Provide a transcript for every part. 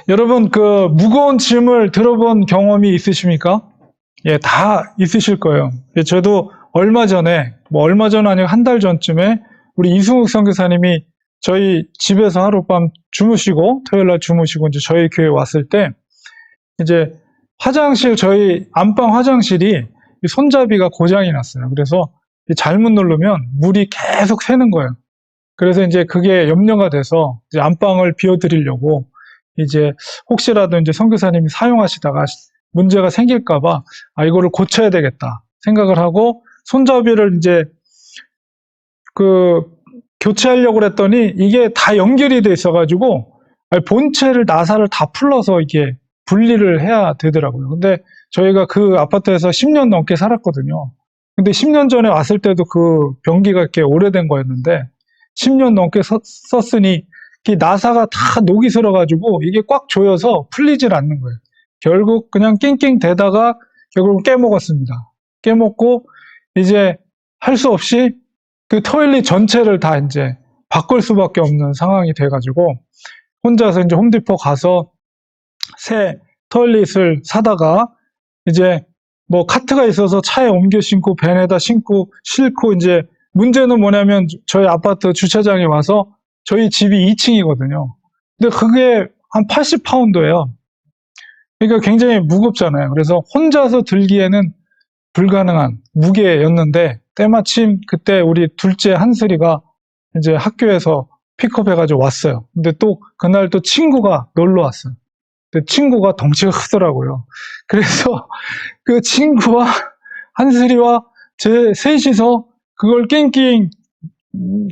여러분, 그 무거운 짐을 들어본 경험이 있으십니까? 예, 다 있으실 거예요. 예, 저도 얼마 전에, 얼마 전 아니고 한 달 전쯤에 우리 이승욱 선교사님이 저희 집에서 하룻밤 주무시고, 토요일 날 주무시고 이제 저희 교회 왔을 때, 이제 화장실, 저희 안방 화장실이 손잡이가 고장이 났어요. 그래서 잘못 누르면 물이 계속 새는 거예요. 그래서 이제 그게 염려가 돼서 이제 안방을 비워드리려고 이제 혹시라도 이제 선교사님이 사용하시다가 문제가 생길까봐 이거를 고쳐야 되겠다 생각을 하고 손잡이를 이제 그 교체하려고 그랬더니 이게 다 연결이 돼 있어가지고 본체를 나사를 다 풀러서 이게 분리를 해야 되더라고요. 근데 저희가 그 아파트에서 10년 넘게 살았거든요. 근데 10년 전에 왔을 때도 그 변기가 이렇게 오래된 거였는데 10년 넘게 썼으니 나사가 다 녹이 슬어가지고 이게 꽉 조여서 풀리질 않는 거예요. 결국 그냥 낑낑 대다가 결국 깨먹었습니다. 깨먹고 이제 할 수 없이 그 토일릿 전체를 다 이제 바꿀 수밖에 없는 상황이 돼가지고 혼자서 이제 홈디포 가서 새 토일릿을 사다가 이제 뭐 카트가 있어서 차에 옮겨 신고 밴에다 싣고 이제 문제는 뭐냐면 저희 아파트 주차장에 와서 저희 집이 2층이거든요. 근데 그게 한 80파운드예요. 그러니까 굉장히 무겁잖아요. 그래서 혼자서 들기에는 불가능한 무게였는데 때마침 그때 우리 둘째 한슬이가 이제 학교에서 픽업해가지고 왔어요. 근데 또 그날 또 친구가 놀러 왔어요. 근데 친구가 덩치가 크더라고요. 그래서 그 친구와 한슬이와 제 셋이서 그걸 낑낑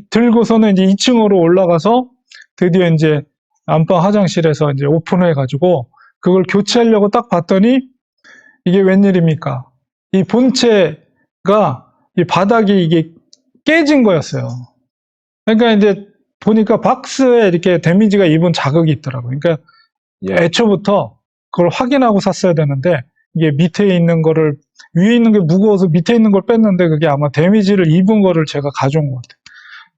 들고서는 이제 2층으로 올라가서 드디어 이제 안방 화장실에서 이제 오픈해가지고 그걸 교체하려고 딱 봤더니 이게 웬일입니까? 이 본체가 이 바닥이 이게 깨진 거였어요. 그러니까 이제 보니까 박스에 이렇게 데미지가 입은 자극이 있더라고요. 그러니까 애초부터 그걸 확인하고 샀어야 되는데 이게 밑에 있는 거를 위에 있는 게 무거워서 밑에 있는 걸 뺐는데 그게 아마 데미지를 입은 거를 제가 가져온 것 같아요.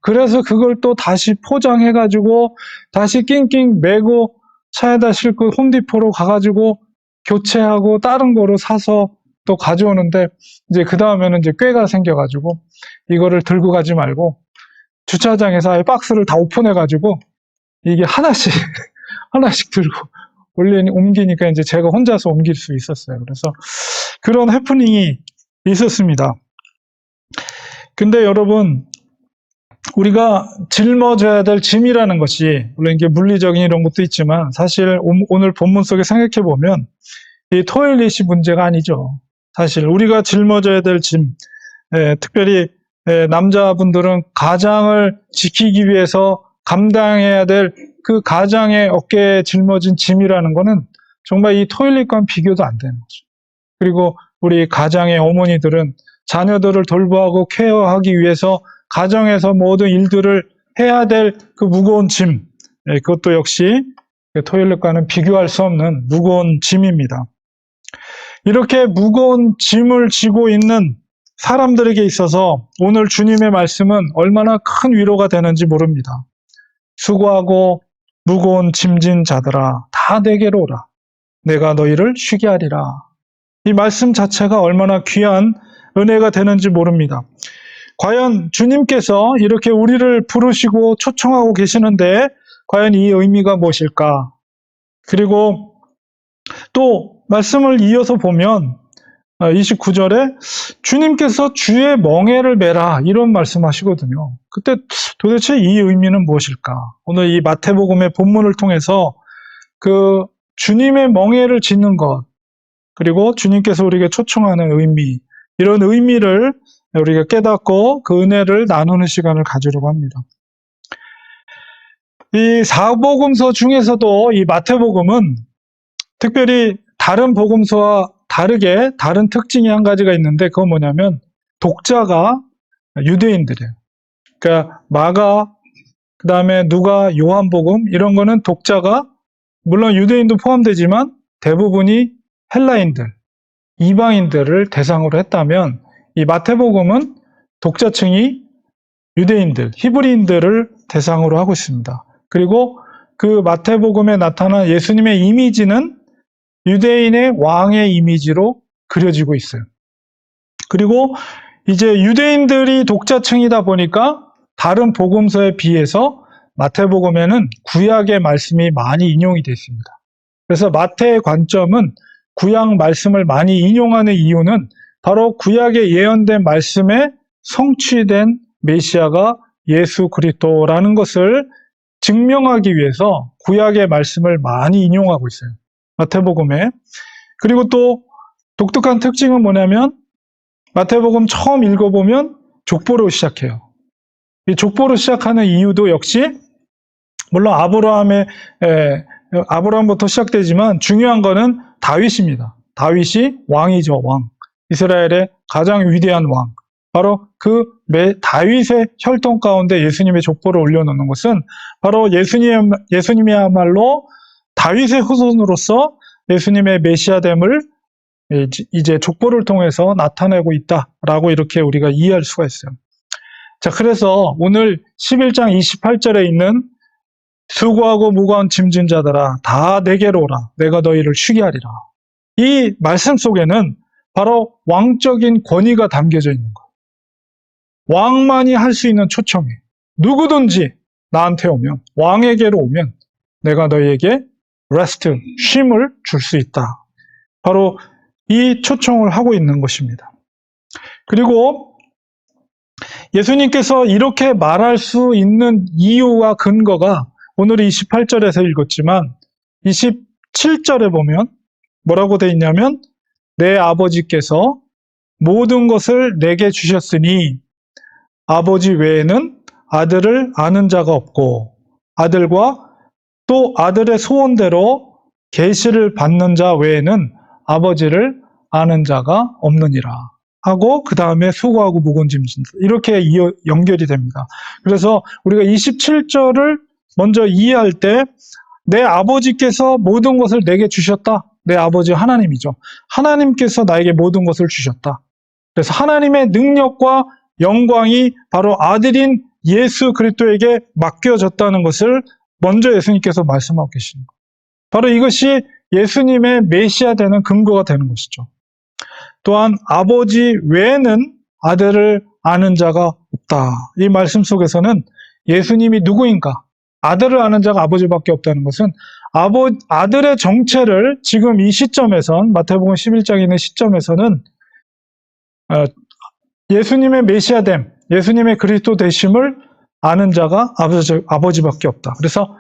그래서 그걸 또 다시 포장해가지고 다시 낑낑 매고 차에다 싣고 홈디포로 가가지고 교체하고 다른 거로 사서 또 가져오는데 이제 그 다음에는 이제 꾀가 생겨가지고 이거를 들고 가지 말고 주차장에서 아예 박스를 다 오픈해가지고 이게 하나씩 하나씩 들고 옮기니까 이제 제가 혼자서 옮길 수 있었어요. 그래서 그런 해프닝이 있었습니다. 근데 여러분, 우리가 짊어져야 될 짐이라는 것이 물론 이게 물리적인 이런 것도 있지만 사실 오늘 본문 속에 생각해 보면 이 토일릿이 문제가 아니죠. 사실 우리가 짊어져야 될 짐, 특별히 남자분들은 가장을 지키기 위해서 감당해야 될 그 가장의 어깨에 짊어진 짐이라는 거는 정말 이 토일릿과는 비교도 안 되는 거죠. 그리고 우리 가장의 어머니들은 자녀들을 돌보고 케어하기 위해서 가정에서 모든 일들을 해야 될 그 무거운 짐, 그것도 역시 토일릿과는 비교할 수 없는 무거운 짐입니다. 이렇게 무거운 짐을 지고 있는 사람들에게 있어서 오늘 주님의 말씀은 얼마나 큰 위로가 되는지 모릅니다. 수고하고 무거운 짐진 자들아 다 내게로 오라. 내가 너희를 쉬게 하리라. 이 말씀 자체가 얼마나 귀한 은혜가 되는지 모릅니다. 과연 주님께서 이렇게 우리를 부르시고 초청하고 계시는데 과연 이 의미가 무엇일까? 그리고 또 말씀을 이어서 보면 29절에 주님께서 주의 멍에를 메라 이런 말씀하시거든요. 그때 도대체 이 의미는 무엇일까? 오늘 이 마태복음의 본문을 통해서 그 주님의 멍에를 짓는 것 그리고 주님께서 우리에게 초청하는 의미 이런 의미를 우리가 깨닫고 그 은혜를 나누는 시간을 가지려고 합니다. 이 사복음서 중에서도 이 마태복음은 특별히 다른 복음서와 다르게 다른 특징이 한 가지가 있는데 그건 뭐냐면 독자가 유대인들이에요. 그러니까 마가, 그 다음에 누가, 요한복음 이런 거는 독자가 물론 유대인도 포함되지만 대부분이 헬라인들, 이방인들을 대상으로 했다면 이 마태복음은 독자층이 유대인들, 히브리인들을 대상으로 하고 있습니다. 그리고 그 마태복음에 나타난 예수님의 이미지는 유대인의 왕의 이미지로 그려지고 있어요. 그리고 이제 유대인들이 독자층이다 보니까 다른 복음서에 비해서 마태복음에는 구약의 말씀이 많이 인용이 되어 있습니다. 그래서 마태의 관점은 구약 말씀을 많이 인용하는 이유는 바로 구약에 예언된 말씀에 성취된 메시아가 예수 그리스도라는 것을 증명하기 위해서 구약의 말씀을 많이 인용하고 있어요. 마태복음에. 그리고 또 독특한 특징은 뭐냐면 마태복음 처음 읽어보면 족보로 시작해요. 이 족보로 시작하는 이유도 역시 물론 아브라함부터 시작되지만 중요한 거는 다윗입니다. 다윗이 왕이죠, 왕. 이스라엘의 가장 위대한 왕. 바로 그 다윗의 혈통 가운데 예수님의 족보를 올려놓는 것은 바로 예수님이야말로 다윗의 후손으로서 예수님의 메시아됨을 이제 족보를 통해서 나타내고 있다라고 이렇게 우리가 이해할 수가 있어요. 자, 그래서 오늘 11장 28절에 있는 수고하고 무거운 짐진 자들아 다 내게로 오라 내가 너희를 쉬게 하리라. 이 말씀 속에는 바로 왕적인 권위가 담겨져 있는 거예요. 왕만이 할 수 있는 초청이에요. 누구든지 나한테 오면, 왕에게로 오면 내가 너희에게 레스트, 쉼을 줄 수 있다. 바로 이 초청을 하고 있는 것입니다. 그리고 예수님께서 이렇게 말할 수 있는 이유와 근거가 오늘 28절에서 읽었지만 27절에 보면 뭐라고 되어 있냐면 내 아버지께서 모든 것을 내게 주셨으니 아버지 외에는 아들을 아는 자가 없고 아들과 또 아들의 소원대로 계시를 받는 자 외에는 아버지를 아는 자가 없느니라 하고 그 다음에 수고하고 무거운 짐 진다. 이렇게 연결이 됩니다. 그래서 우리가 27절을 먼저 이해할 때 내 아버지께서 모든 것을 내게 주셨다. 내 아버지 하나님이죠. 하나님께서 나에게 모든 것을 주셨다. 그래서 하나님의 능력과 영광이 바로 아들인 예수 그리스도에게 맡겨졌다는 것을 먼저 예수님께서 말씀하고 계십니다. 바로 이것이 예수님의 메시아 되는 근거가 되는 것이죠. 또한 아버지 외에는 아들을 아는 자가 없다. 이 말씀 속에서는 예수님이 누구인가? 아들을 아는 자가 아버지밖에 없다는 것은 아들의 정체를 지금 이 시점에선 마태복음 11장에 있는 시점에서는 예수님의 메시아됨, 예수님의 그리스도 되심을 아는 자가 아버지밖에 없다. 그래서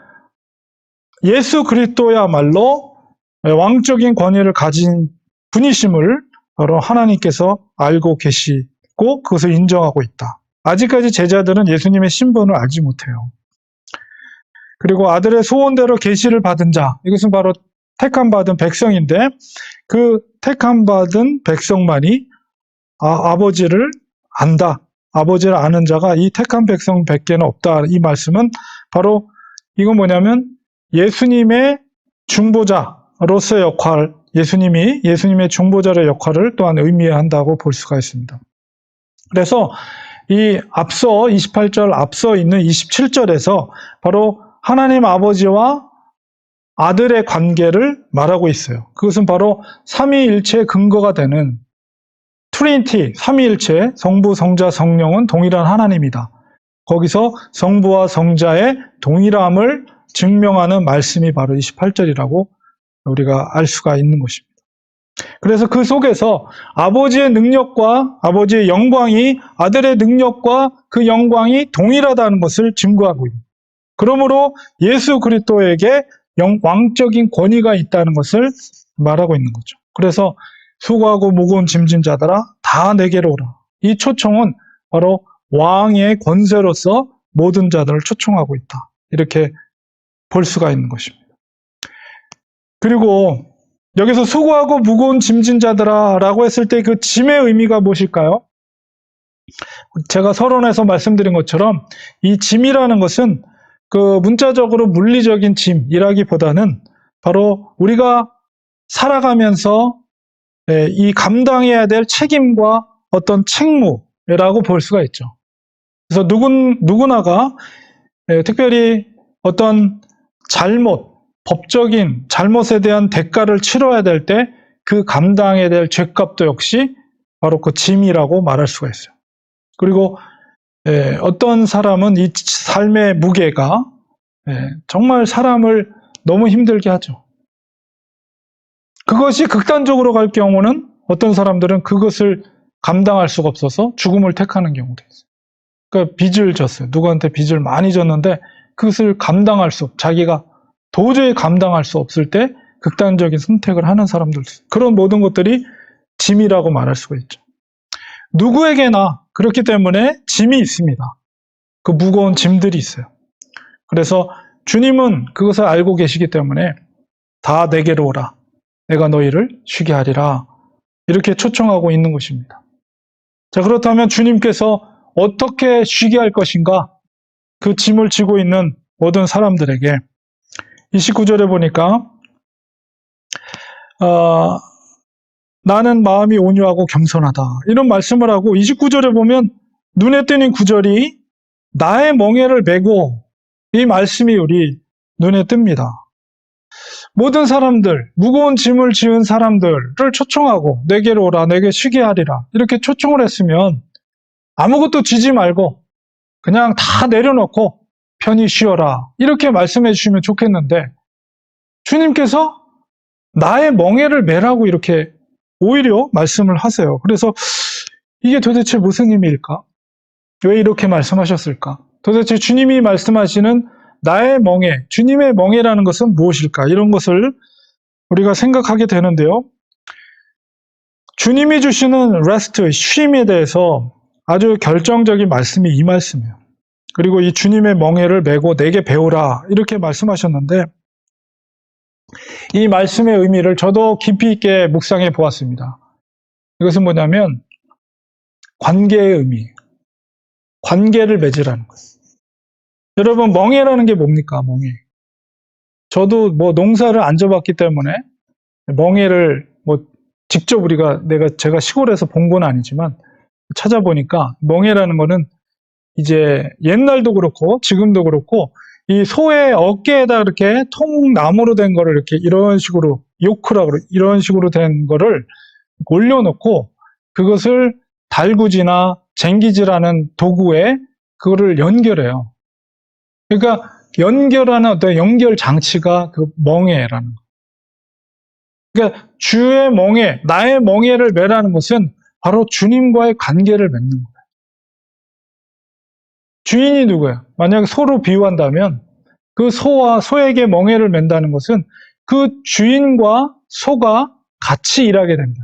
예수 그리스도야말로 왕적인 권위를 가진 분이심을 바로 하나님께서 알고 계시고 그것을 인정하고 있다. 아직까지 제자들은 예수님의 신분을 알지 못해요. 그리고 아들의 소원대로 계시를 받은 자, 이것은 바로 택함 받은 백성인데 그 택함 받은 백성만이 아버지를 안다. 아버지를 아는 자가 이 택한 백성 100개는 없다. 이 말씀은 바로 이건 뭐냐면 예수님의 중보자로서의 역할, 예수님이 예수님의 중보자의 역할을 또한 의미한다고 볼 수가 있습니다. 그래서 이 앞서 28절 앞서 있는 27절에서 바로 하나님 아버지와 아들의 관계를 말하고 있어요. 그것은 바로 삼위일체의 근거가 되는 트리니티, 삼위일체, 성부, 성자, 성령은 동일한 하나님이다. 거기서 성부와 성자의 동일함을 증명하는 말씀이 바로 28절이라고 우리가 알 수가 있는 것입니다. 그래서 그 속에서 아버지의 능력과 아버지의 영광이 아들의 능력과 그 영광이 동일하다는 것을 증거하고 있습니다. 그러므로 예수 그리스도에게 왕적인 권위가 있다는 것을 말하고 있는 거죠. 그래서 수고하고 무거운 짐진 자들아 다 내게로 오라. 이 초청은 바로 왕의 권세로서 모든 자들을 초청하고 있다. 이렇게 볼 수가 있는 것입니다. 그리고 여기서 수고하고 무거운 짐진 자들아 라고 했을 때 그 짐의 의미가 무엇일까요? 제가 서론에서 말씀드린 것처럼 이 짐이라는 것은 그 문자적으로 물리적인 짐이라기보다는 바로 우리가 살아가면서 이 감당해야 될 책임과 어떤 책무라고 볼 수가 있죠. 그래서 누구나가 특별히 어떤 법적인 잘못에 대한 대가를 치러야 될 때 그 감당해야 될 죄값도 역시 바로 그 짐이라고 말할 수가 있어요. 그리고 어떤 사람은 이 삶의 무게가 정말 사람을 너무 힘들게 하죠. 그것이 극단적으로 갈 경우는 어떤 사람들은 그것을 감당할 수가 없어서 죽음을 택하는 경우도 있어요. 그러니까 빚을 졌어요. 누구한테 빚을 많이 졌는데 그것을 자기가 도저히 감당할 수 없을 때 극단적인 선택을 하는 사람들, 그런 모든 것들이 짐이라고 말할 수가 있죠. 누구에게나 그렇기 때문에 짐이 있습니다. 그 무거운 짐들이 있어요. 그래서 주님은 그것을 알고 계시기 때문에 다 내게로 오라. 내가 너희를 쉬게 하리라. 이렇게 초청하고 있는 것입니다. 자, 그렇다면 주님께서 어떻게 쉬게 할 것인가? 그 짐을 지고 있는 모든 사람들에게 29절에 보니까 나는 마음이 온유하고 겸손하다. 이런 말씀을 하고 29절에 보면 눈에 띄는 구절이 나의 멍에를 메고, 이 말씀이 우리 눈에 띕니다. 모든 사람들, 무거운 짐을 지은 사람들을 초청하고 내게로 오라, 내게 쉬게 하리라 이렇게 초청을 했으면 아무것도 지지 말고 그냥 다 내려놓고 편히 쉬어라 이렇게 말씀해 주시면 좋겠는데, 주님께서 나의 멍에를 메라고 이렇게 오히려 말씀을 하세요. 그래서 이게 도대체 무슨 의미일까? 왜 이렇게 말씀하셨을까? 도대체 주님이 말씀하시는 나의 멍에, 주님의 멍에라는 것은 무엇일까? 이런 것을 우리가 생각하게 되는데요. 주님이 주시는 레스트, 쉼에 대해서 아주 결정적인 말씀이 이 말씀이에요. 그리고 이 주님의 멍에를 메고 내게 배우라 이렇게 말씀하셨는데, 이 말씀의 의미를 저도 깊이 있게 묵상해 보았습니다. 이것은 뭐냐면 관계의 의미예요. 관계를 맺으라는 거예요. 여러분, 멍에라는 게 뭡니까? 멍에. 저도 농사를 안 져봤기 때문에 멍에를 직접 제가 시골에서 본 건 아니지만 찾아보니까 멍에라는 거는 이제 옛날도 그렇고 지금도 그렇고 이 소의 어깨에다 이렇게 통나무로 된 거를 이렇게 이런 식으로 요크라고 이런 식으로 된 거를 올려놓고 그것을 달구지나 쟁기지라는 도구에 그거를 연결해요. 그러니까 연결하는 어떤 연결 장치가 그 멍에라는 거. 그러니까 주의 멍에, 나의 멍에를 매라는 것은 바로 주님과의 관계를 맺는 거예요. 주인이 누구예요? 만약 소로 비유한다면 그 소에게 멍에를 맨다는 것은 그 주인과 소가 같이 일하게 된다.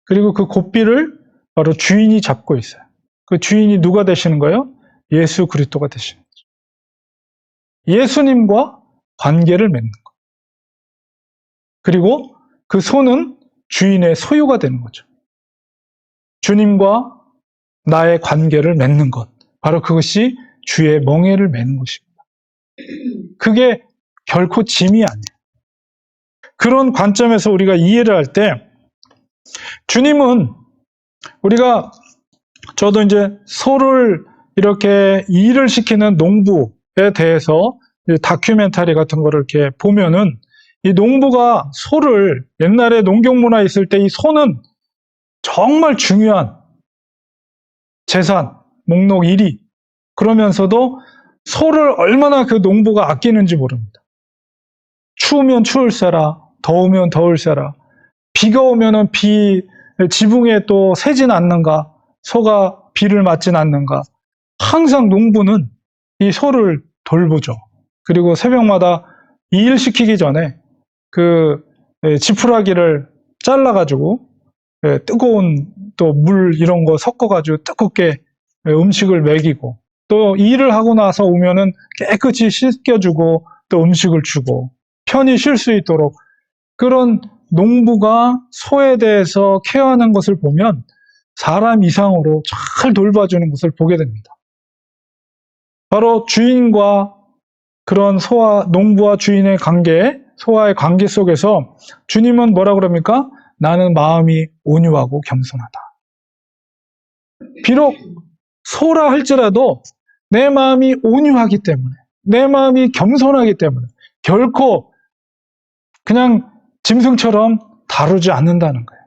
그리고 그 고삐를 바로 주인이 잡고 있어요. 그 주인이 누가 되시는 거예요? 예수 그리스도가 되시는 거죠. 예수님과 관계를 맺는 거예요. 그리고 그 소는 주인의 소유가 되는 거죠. 주님과 나의 관계를 맺는 것. 바로 그것이 주의 멍에를 메는 것입니다. 그게 결코 짐이 아니에요. 그런 관점에서 우리가 이해를 할 때 주님은 저도 이제 소를 이렇게 일을 시키는 농부에 대해서 다큐멘터리 같은 거를 이렇게 보면은 이 농부가 소를 옛날에 농경문화에 있을 때 이 소는 정말 중요한 재산, 목록 1위. 그러면서도 소를 얼마나 그 농부가 아끼는지 모릅니다. 추우면 추울세라, 더우면 더울세라, 비가 오면은 지붕에 또 새진 않는가, 소가 비를 맞진 않는가. 항상 농부는 이 소를 돌보죠. 그리고 새벽마다 이 일 시키기 전에 그 지푸라기를 잘라가지고 뜨거운 또 물 이런 거 섞어가지고 뜨겁게 음식을 먹이고, 또 일을 하고 나서 오면은 깨끗이 씻겨주고 또 음식을 주고 편히 쉴 수 있도록 그런 농부가 소에 대해서 케어하는 것을 보면 사람 이상으로 잘 돌봐주는 것을 보게 됩니다. 바로 주인과 그런 농부와 주인의 관계, 소와의 관계 속에서 주님은 뭐라 그럽니까? 나는 마음이 온유하고 겸손하다. 비록 소라 할지라도 내 마음이 온유하기 때문에, 내 마음이 겸손하기 때문에, 결코 그냥 짐승처럼 다루지 않는다는 거예요.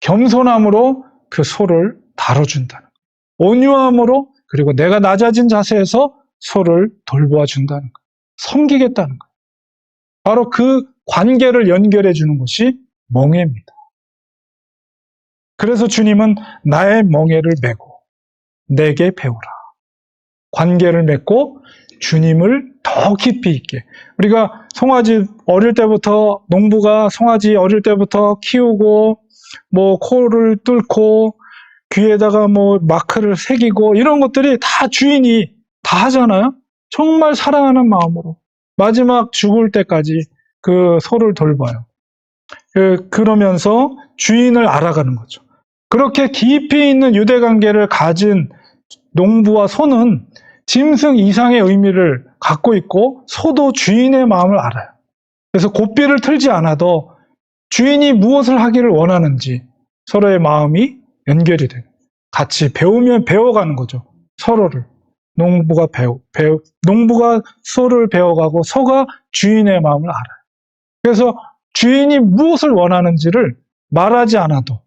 겸손함으로 그 소를 다뤄준다는 거예요. 온유함으로, 그리고 내가 낮아진 자세에서 소를 돌보아 준다는 거예요. 섬기겠다는 거예요. 바로 그 관계를 연결해 주는 것이 멍에입니다. 그래서 주님은 나의 멍에를 메고 내게 배우라. 관계를 맺고 주님을 더 깊이 있게. 우리가 송아지 어릴 때부터, 농부가 송아지 어릴 때부터 키우고 뭐 코를 뚫고 귀에다가 뭐 마크를 새기고 이런 것들이 다 주인이 다 하잖아요. 정말 사랑하는 마음으로 마지막 죽을 때까지 그 소를 돌봐요. 그러면서 주인을 알아가는 거죠. 그렇게 깊이 있는 유대관계를 가진 농부와 소는 짐승 이상의 의미를 갖고 있고, 소도 주인의 마음을 알아요. 그래서 고삐를 틀지 않아도 주인이 무엇을 하기를 원하는지 서로의 마음이 연결이 돼요. 같이 배우면 배워가는 거죠. 서로를. 농부가 소를 배워가고 소가 주인의 마음을 알아요. 그래서 주인이 무엇을 원하는지를 말하지 않아도,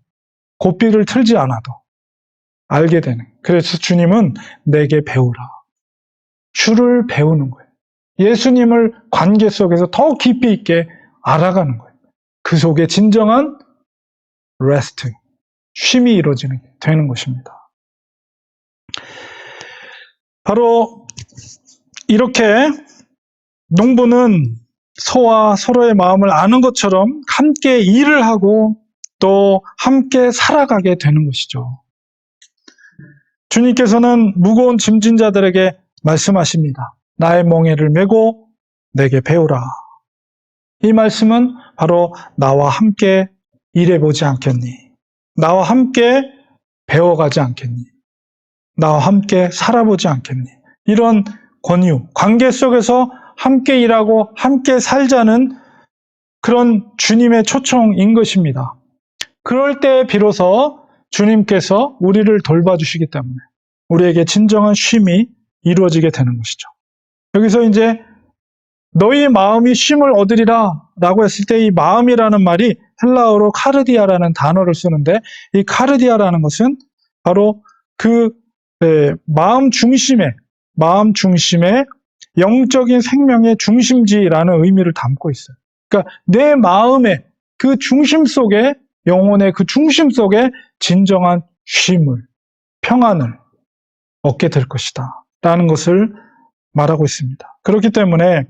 고삐를 틀지 않아도 알게 되는. 그래서 주님은 내게 배우라. 주를 배우는 거예요. 예수님을 관계 속에서 더 깊이 있게 알아가는 거예요. 그 속에 진정한 레스트, 쉼이 이루어지는 게 되는 것입니다. 바로 이렇게 농부는 소와 서로의 마음을 아는 것처럼 함께 일을 하고 또 함께 살아가게 되는 것이죠. 주님께서는 무거운 짐진 자들에게 말씀하십니다. 나의 멍에를 메고 내게 배우라. 이 말씀은 바로 나와 함께 일해보지 않겠니? 나와 함께 배워가지 않겠니? 나와 함께 살아보지 않겠니? 이런 권유, 관계 속에서 함께 일하고 함께 살자는 그런 주님의 초청인 것입니다. 그럴 때 비로소 주님께서 우리를 돌봐주시기 때문에 우리에게 진정한 쉼이 이루어지게 되는 것이죠. 여기서 이제 너희 마음이 쉼을 얻으리라 라고 했을 때 이 마음이라는 말이 헬라어로 카르디아라는 단어를 쓰는데, 이 카르디아라는 것은 바로 그 마음 중심의 영적인 생명의 중심지라는 의미를 담고 있어요. 그러니까 내 마음의 그 중심 속에, 영혼의 그 중심 속에 진정한 쉼을, 평안을 얻게 될 것이다 라는 것을 말하고 있습니다. 그렇기 때문에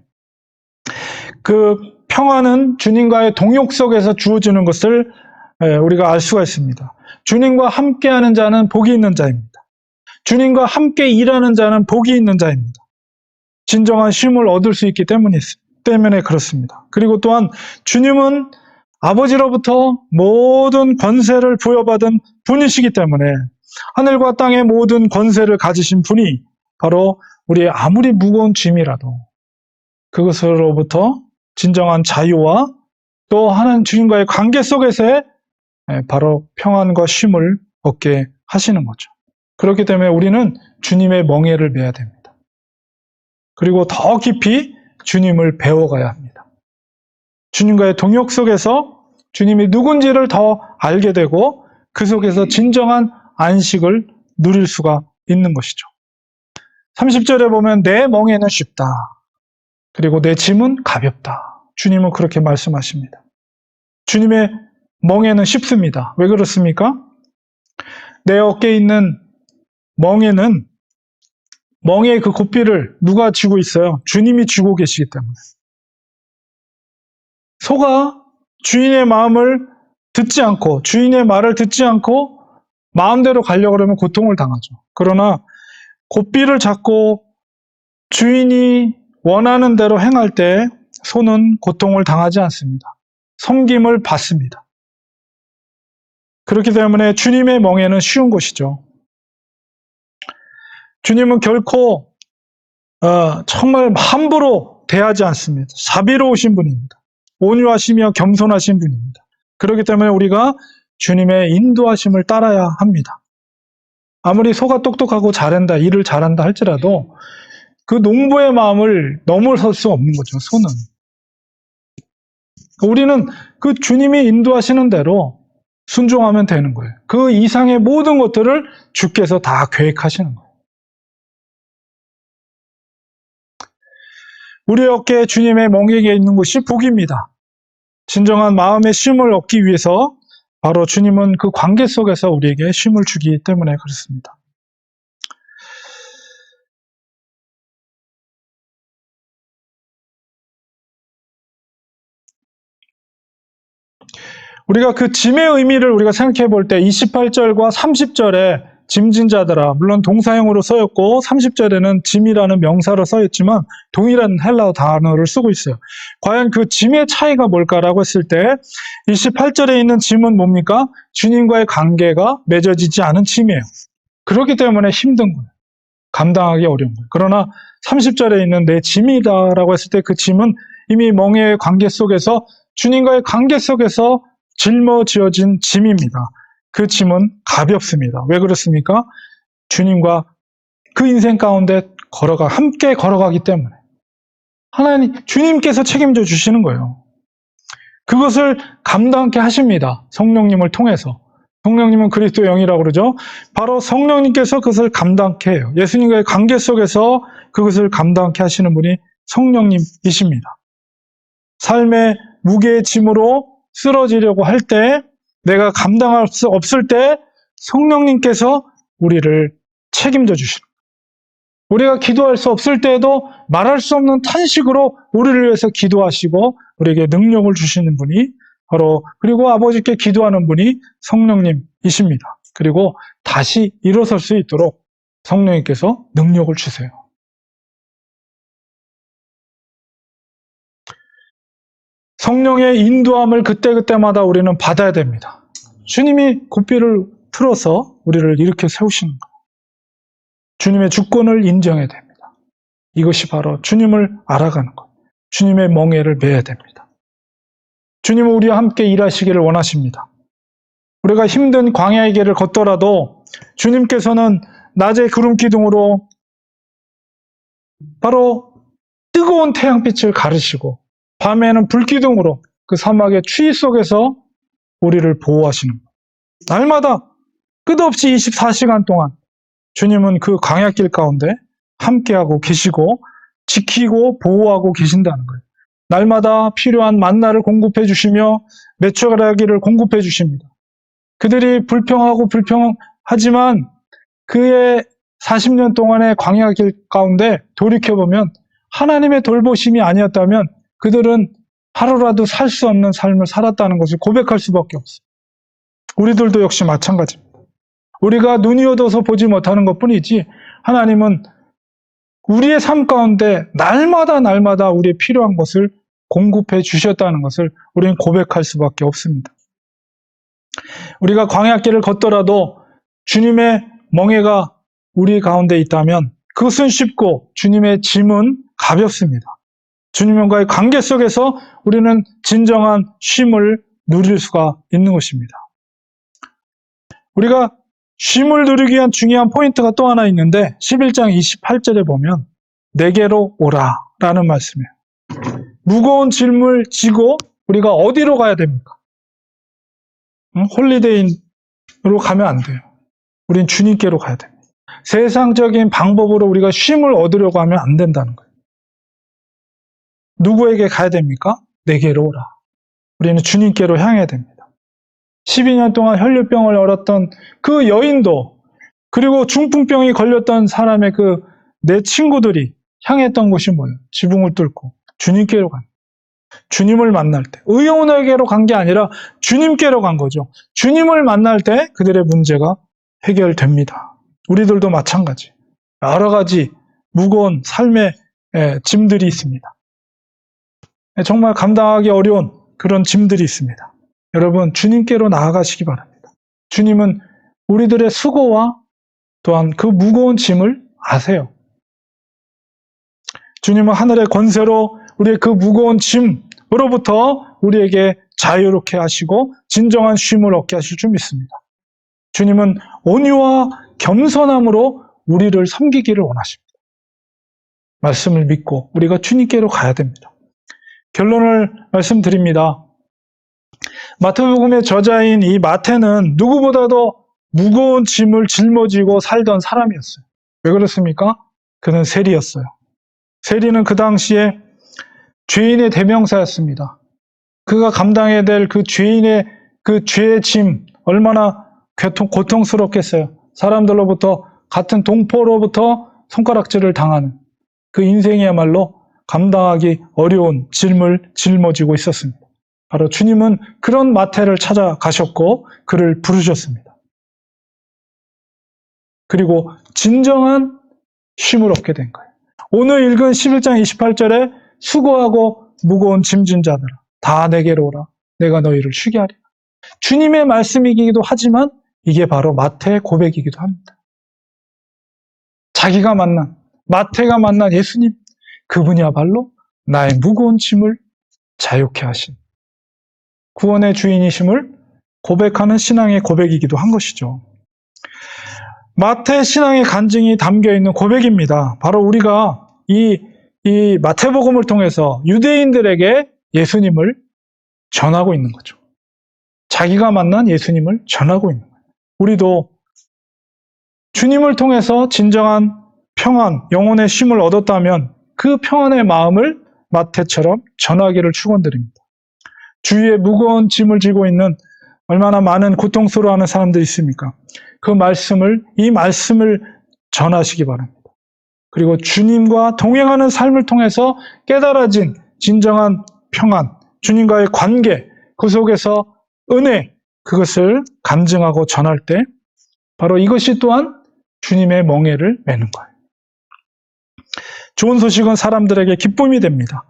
그 평안은 주님과의 동역 속에서 주어지는 것을 우리가 알 수가 있습니다. 주님과 함께하는 자는 복이 있는 자입니다. 주님과 함께 일하는 자는 복이 있는 자입니다. 진정한 쉼을 얻을 수 있기 때문에 그렇습니다. 그리고 또한 주님은 아버지로부터 모든 권세를 부여받은 분이시기 때문에 하늘과 땅의 모든 권세를 가지신 분이 바로 우리의 아무리 무거운 짐이라도 그것으로부터 진정한 자유와 또 하나님 주님과의 관계 속에서의 바로 평안과 쉼을 얻게 하시는 거죠. 그렇기 때문에 우리는 주님의 멍에를 메야 됩니다. 그리고 더 깊이 주님을 배워가야 합니다. 주님과의 동역 속에서 주님이 누군지를 더 알게 되고 그 속에서 진정한 안식을 누릴 수가 있는 것이죠. 30절에 보면 내 멍에는 쉽다. 그리고 내 짐은 가볍다. 주님은 그렇게 말씀하십니다. 주님의 멍에는 쉽습니다. 왜 그렇습니까? 내 어깨에 있는 멍에의 그 고삐를 누가 쥐고 있어요? 주님이 쥐고 계시기 때문에. 소가 주인의 마음을 듣지 않고, 주인의 말을 듣지 않고 마음대로 가려고 하면 고통을 당하죠. 그러나 고삐를 잡고 주인이 원하는 대로 행할 때 소는 고통을 당하지 않습니다. 섬김을 받습니다. 그렇기 때문에 주님의 멍에는 쉬운 것이죠. 주님은 결코 정말 함부로 대하지 않습니다. 자비로우신 분입니다. 온유하시며 겸손하신 분입니다. 그렇기 때문에 우리가 주님의 인도하심을 따라야 합니다. 아무리 소가 똑똑하고 일을 잘한다 할지라도 그 농부의 마음을 넘어설 수 없는 거죠, 소는. 우리는 그 주님이 인도하시는 대로 순종하면 되는 거예요. 그 이상의 모든 것들을 주께서 다 계획하시는 거예요. 우리 어깨에 주님의 멍에게 있는 것이 복입니다. 진정한 마음의 쉼을 얻기 위해서 바로 주님은 그 관계 속에서 우리에게 쉼을 주기 때문에 그렇습니다. 우리가 그 짐의 의미를 우리가 생각해 볼 때 28절과 30절에 짐진자들아, 물론 동사형으로 써였고 30절에는 짐이라는 명사로 써있지만 동일한 헬라어 단어를 쓰고 있어요. 과연 그 짐의 차이가 뭘까라고 했을 때 28절에 있는 짐은 뭡니까? 주님과의 관계가 맺어지지 않은 짐이에요. 그렇기 때문에 힘든 거예요. 감당하기 어려운 거예요. 그러나 30절에 있는 내 짐이다라고 했을 때 그 짐은 이미 멍에의 관계 속에서 주님과의 관계 속에서 짊어지어진 짐입니다. 그 짐은 가볍습니다. 왜 그렇습니까? 주님과 그 인생 가운데 함께 걸어가기 때문에 주님께서 책임져 주시는 거예요. 그것을 감당케 하십니다. 성령님을 통해서. 성령님은 그리스도의 영이라고 그러죠. 바로 성령님께서 그것을 감당케 해요. 예수님과의 관계 속에서 그것을 감당케 하시는 분이 성령님이십니다. 삶의 무게의 짐으로 쓰러지려고 할 때, 내가 감당할 수 없을 때 성령님께서 우리를 책임져 주시는 거예요. 우리가 기도할 수 없을 때에도 말할 수 없는 탄식으로 우리를 위해서 기도하시고 우리에게 능력을 주시는 분이 바로, 그리고 아버지께 기도하는 분이 성령님이십니다. 그리고 다시 일어설 수 있도록 성령님께서 능력을 주세요. 성령의 인도함을 그때그때마다 우리는 받아야 됩니다. 주님이 고삐를 틀어서 우리를 일으켜 세우시는 거예요. 주님의 주권을 인정해야 됩니다. 이것이 바로 주님을 알아가는 것. 주님의 멍에를 매야 됩니다. 주님은 우리와 함께 일하시기를 원하십니다. 우리가 힘든 광야의 길을 걷더라도 주님께서는 낮에 구름 기둥으로 바로 뜨거운 태양빛을 가르시고 밤에는 불기둥으로 그 사막의 추위 속에서 우리를 보호하시는 거예요. 날마다 끝없이 24시간 동안 주님은 그 광야길 가운데 함께하고 계시고 지키고 보호하고 계신다는 거예요. 날마다 필요한 만나를 공급해 주시며 메추라기를 공급해 주십니다. 그들이 불평하지만 그의 40년 동안의 광야길 가운데 돌이켜보면 하나님의 돌보심이 아니었다면 그들은 하루라도 살 수 없는 삶을 살았다는 것을 고백할 수밖에 없어요. 우리들도 역시 마찬가지입니다. 우리가 눈이 어두워서 보지 못하는 것뿐이지 하나님은 우리의 삶 가운데 날마다 우리의 필요한 것을 공급해 주셨다는 것을 우리는 고백할 수밖에 없습니다. 우리가 광야길을 걷더라도 주님의 멍에가 우리 가운데 있다면 그것은 쉽고 주님의 짐은 가볍습니다. 주님과의 관계 속에서 우리는 진정한 쉼을 누릴 수가 있는 것입니다. 우리가 쉼을 누리기 위한 중요한 포인트가 또 하나 있는데 11장 28절에 보면 내게로 오라 라는 말씀이에요. 무거운 짐을 지고 우리가 어디로 가야 됩니까? 홀리데이로 가면 안 돼요. 우린 주님께로 가야 됩니다. 세상적인 방법으로 우리가 쉼을 얻으려고 하면 안 된다는 거예요. 누구에게 가야 됩니까? 내게로 오라. 우리는 주님께로 향해야 됩니다. 12년 동안 혈류병을 앓았던 그 여인도, 그리고 중풍병이 걸렸던 사람의 내 친구들이 향했던 곳이 뭐예요? 지붕을 뚫고 주님께로 간 거예요. 주님을 만날 때, 의원에게로 간 게 아니라 주님께로 간 거죠. 주님을 만날 때 그들의 문제가 해결됩니다. 우리들도 마찬가지. 여러 가지 무거운 삶의 짐들이 있습니다. 정말 감당하기 어려운 그런 짐들이 있습니다. 여러분, 주님께로 나아가시기 바랍니다. 주님은 우리들의 수고와 또한 그 무거운 짐을 아세요. 주님은 하늘의 권세로 우리의 그 무거운 짐으로부터 우리에게 자유롭게 하시고 진정한 쉼을 얻게 하실 줄 믿습니다. 주님은 온유와 겸손함으로 우리를 섬기기를 원하십니다. 말씀을 믿고 우리가 주님께로 가야 됩니다. 결론을 말씀드립니다. 마태복음의 저자인 이 마태는 누구보다도 무거운 짐을 짊어지고 살던 사람이었어요. 왜 그렇습니까? 그는 세리였어요. 세리는 그 당시에 죄인의 대명사였습니다. 그가 감당해야 될 그 죄인의 그 죄의 짐 얼마나 고통스럽겠어요. 사람들로부터 같은 동포로부터 손가락질을 당하는 그 인생이야말로 감당하기 어려운 짐을 짊어지고 있었습니다. 바로 주님은 그런 마태를 찾아가셨고 그를 부르셨습니다. 그리고 진정한 쉼을 얻게 된 거예요. 오늘 읽은 11장 28절에 수고하고 무거운 짐진 자들아 다 내게로 오라 내가 너희를 쉬게 하리라. 주님의 말씀이기도 하지만 이게 바로 마태의 고백이기도 합니다. 자기가 만난 마태가 만난 예수님 그분이야말로 나의 무거운 짐을 자유케 하신 구원의 주인이심을 고백하는 신앙의 고백이기도 한 것이죠. 마태 신앙의 간증이 담겨있는 고백입니다. 바로 우리가 이 마태복음을 통해서 유대인들에게 예수님을 전하고 있는 거죠. 자기가 만난 예수님을 전하고 있는 거예요. 우리도 주님을 통해서 진정한 평안, 영혼의 쉼을 얻었다면 그 평안의 마음을 마태처럼 전하기를 축원드립니다. 주위에 무거운 짐을 지고 있는 얼마나 많은 고통스러워하는 사람들이 있습니까? 이 말씀을 전하시기 바랍니다. 그리고 주님과 동행하는 삶을 통해서 깨달아진 진정한 평안, 주님과의 관계, 그 속에서 은혜, 그것을 간증하고 전할 때 바로 이것이 또한 주님의 멍에를 매는 거예요. 좋은 소식은 사람들에게 기쁨이 됩니다.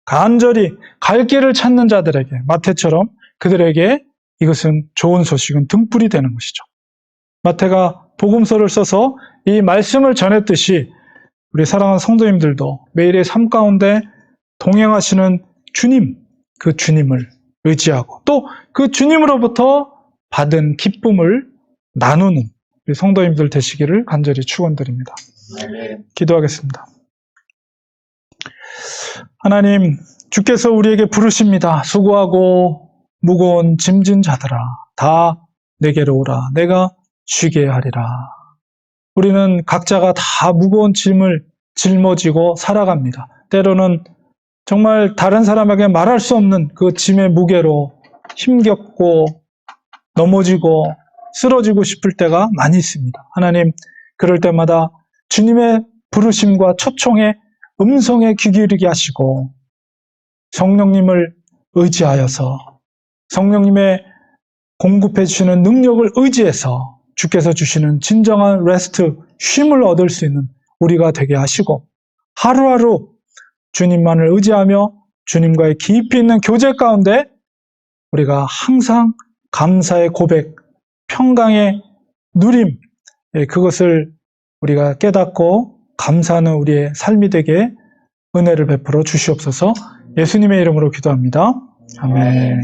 간절히 갈 길을 찾는 자들에게 마태처럼 그들에게 이것은 좋은 소식은 등불이 되는 것이죠. 마태가 복음서를 써서 이 말씀을 전했듯이 우리 사랑하는 성도님들도 매일의 삶 가운데 동행하시는 주님, 그 주님을 의지하고 또 그 주님으로부터 받은 기쁨을 나누는 우리 성도님들 되시기를 간절히 축원드립니다. 기도하겠습니다. 하나님, 주께서 우리에게 부르십니다. 수고하고 무거운 짐진 자들아 다 내게로 오라 내가 쉬게 하리라. 우리는 각자가 다 무거운 짐을 짊어지고 살아갑니다. 때로는 정말 다른 사람에게 말할 수 없는 그 짐의 무게로 힘겹고 넘어지고 쓰러지고 싶을 때가 많이 있습니다. 하나님, 그럴 때마다 주님의 부르심과 초청에 음성에 귀 기울이게 하시고 성령님을 의지하여서 성령님의 공급해 주시는 능력을 의지해서 주께서 주시는 진정한 레스트, 쉼을 얻을 수 있는 우리가 되게 하시고 하루하루 주님만을 의지하며 주님과의 깊이 있는 교제 가운데 우리가 항상 감사의 고백, 평강의 누림, 그것을 우리가 깨닫고 감사하는 우리의 삶이 되게 은혜를 베풀어 주시옵소서. 예수님의 이름으로 기도합니다. 아멘.